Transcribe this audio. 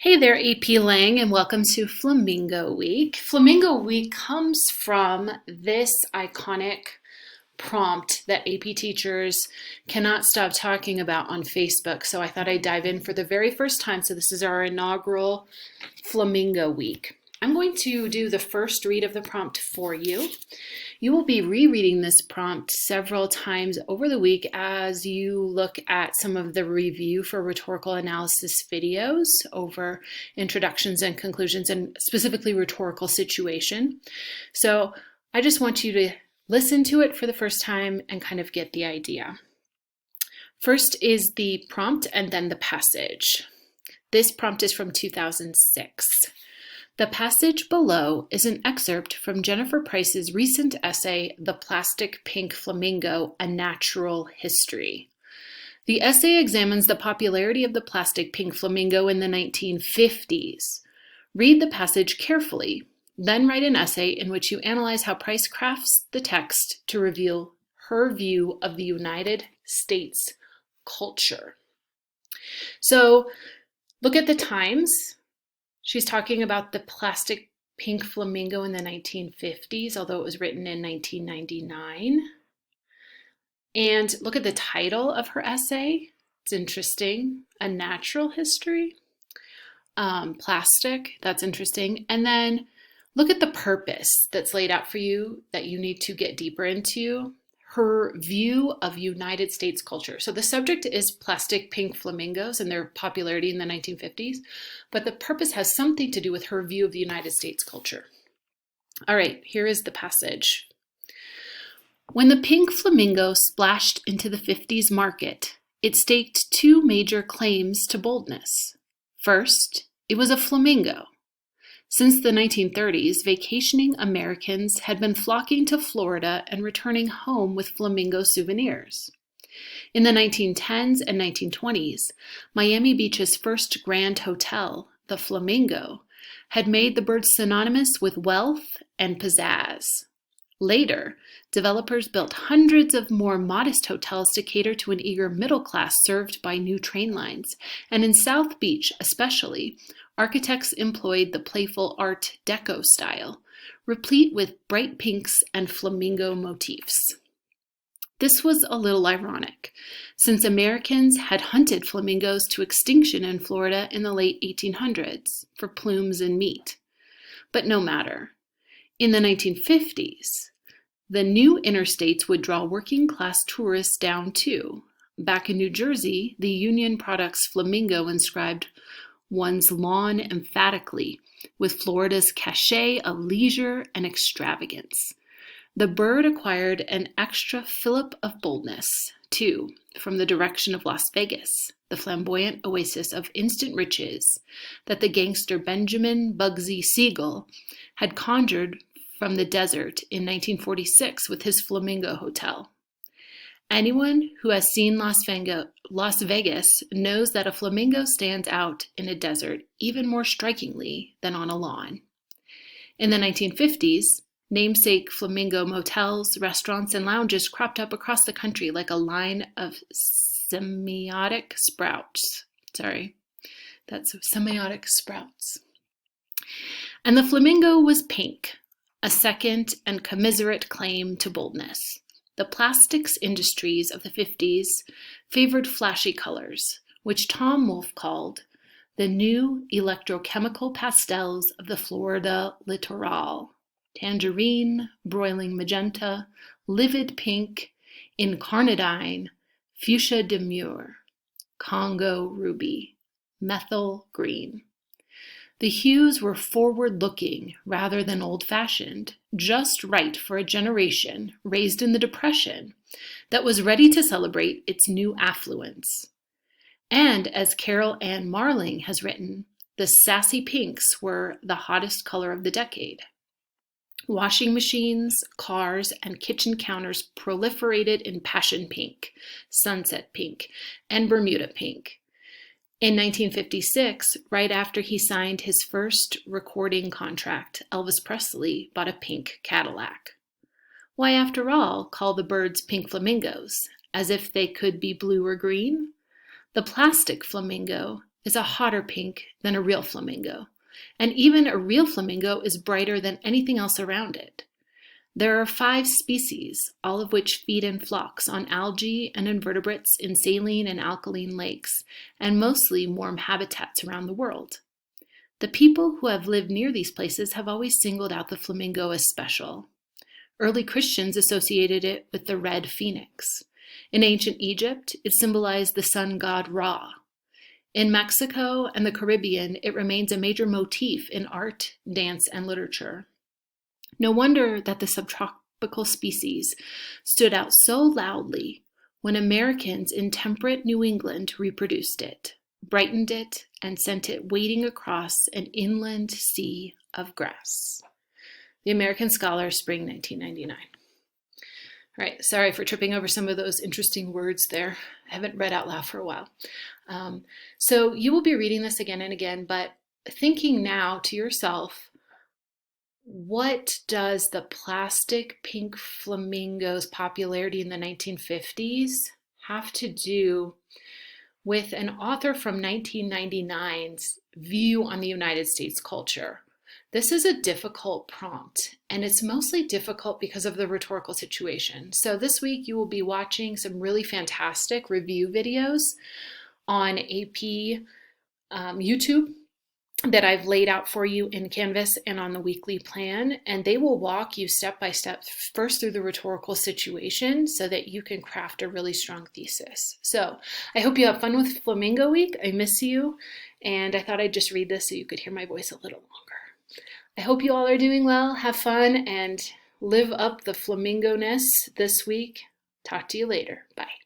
Hey there, AP Lang, and welcome to Flamingo Week. Flamingo Week comes from this iconic prompt that AP teachers cannot stop talking about on Facebook. So I thought I'd dive in for the very first time. So this is our inaugural Flamingo Week. I'm going to do the first read of the prompt for you. You will be rereading this prompt several times over the week as you look at some of the review for rhetorical analysis videos over introductions and conclusions and specifically rhetorical situation. So I just want you to listen to it for the first time and kind of get the idea. First is the prompt and then the passage. This prompt is from 2006. The passage below is an excerpt from Jennifer Price's recent essay, The Plastic Pink Flamingo, A Natural History. The essay examines the popularity of the plastic pink flamingo in the 1950s. Read the passage carefully, then write an essay in which you analyze how Price crafts the text to reveal her view of the United States culture. So look at the times. She's talking about the plastic pink flamingo in the 1950s, although it was written in 1999. And look at the title of her essay. It's interesting. A Natural History. Plastic, that's interesting. And then look at the purpose that's laid out for you that you need to get deeper into. Her view of United States culture. So the subject is plastic pink flamingos and their popularity in the 1950s, but the purpose has something to do with her view of the United States culture. All right, here is the passage. When the pink flamingo splashed into the 50s market, it staked two major claims to boldness. First, it was a flamingo. Since the 1930s, vacationing Americans had been flocking to Florida and returning home with flamingo souvenirs. In the 1910s and 1920s, Miami Beach's first grand hotel, the Flamingo, had made the bird synonymous with wealth and pizzazz. Later, developers built hundreds of more modest hotels to cater to an eager middle class served by new train lines, and in South Beach especially, architects employed the playful Art Deco style, replete with bright pinks and flamingo motifs. This was a little ironic, since Americans had hunted flamingos to extinction in Florida in the late 1800s for plumes and meat. But no matter. In the 1950s, the new interstates would draw working-class tourists down too. Back in New Jersey, the Union Products Flamingo inscribed one's lawn emphatically, with Florida's cachet of leisure and extravagance. The bird acquired an extra fillip of boldness, too, from the direction of Las Vegas, the flamboyant oasis of instant riches that the gangster Benjamin Bugsy Siegel had conjured from the desert in 1946 with his Flamingo Hotel. Anyone who has seen Las Vegas knows that a flamingo stands out in a desert even more strikingly than on a lawn. In the 1950s, namesake flamingo motels, restaurants, and lounges cropped up across the country like a line of semiotic sprouts. Semiotic sprouts. And the flamingo was pink, a second and commiserate claim to boldness. The plastics industries of the 50s favored flashy colors, which Tom Wolfe called the new electrochemical pastels of the Florida littoral. Tangerine, broiling magenta, livid pink, incarnadine, fuchsia demure, Congo ruby, methyl green. The hues were forward-looking rather than old-fashioned, just right for a generation raised in the Depression that was ready to celebrate its new affluence. And as Carol Ann Marling has written, the sassy pinks were the hottest color of the decade. Washing machines, cars, and kitchen counters proliferated in passion pink, sunset pink, and Bermuda pink. In 1956, right after he signed his first recording contract, Elvis Presley bought a pink Cadillac. Why, after all, call the birds pink flamingos, as if they could be blue or green? The plastic flamingo is a hotter pink than a real flamingo, and even a real flamingo is brighter than anything else around it. There are 5 species, all of which feed in flocks on algae and invertebrates in saline and alkaline lakes, and mostly warm habitats around the world. The people who have lived near these places have always singled out the flamingo as special. Early Christians associated it with the red phoenix. In ancient Egypt, it symbolized the sun god Ra. In Mexico and the Caribbean, it remains a major motif in art, dance, and literature. No wonder that the subtropical species stood out so loudly when Americans in temperate New England reproduced it, brightened it, and sent it wading across an inland sea of grass. The American Scholar, spring 1999. All right, sorry for tripping over some of those interesting words there. I haven't read out loud for a while. So you will be reading this again and again, but thinking now to yourself, what does the plastic pink flamingo's popularity in the 1950s have to do with an author from 1999's view on the United States culture? This is a difficult prompt, and it's mostly difficult because of the rhetorical situation. So this week you will be watching some really fantastic review videos on AP YouTube that I've laid out for you in Canvas and on the weekly plan, and they will walk you step by step first through the rhetorical situation so that you can craft a really strong thesis. So I hope you have fun with Flamingo Week. I miss you, and I thought I'd just read this so you could hear my voice a little longer. I hope you all are doing well, have fun, and live up the flamingo-ness this week. Talk to you later. Bye.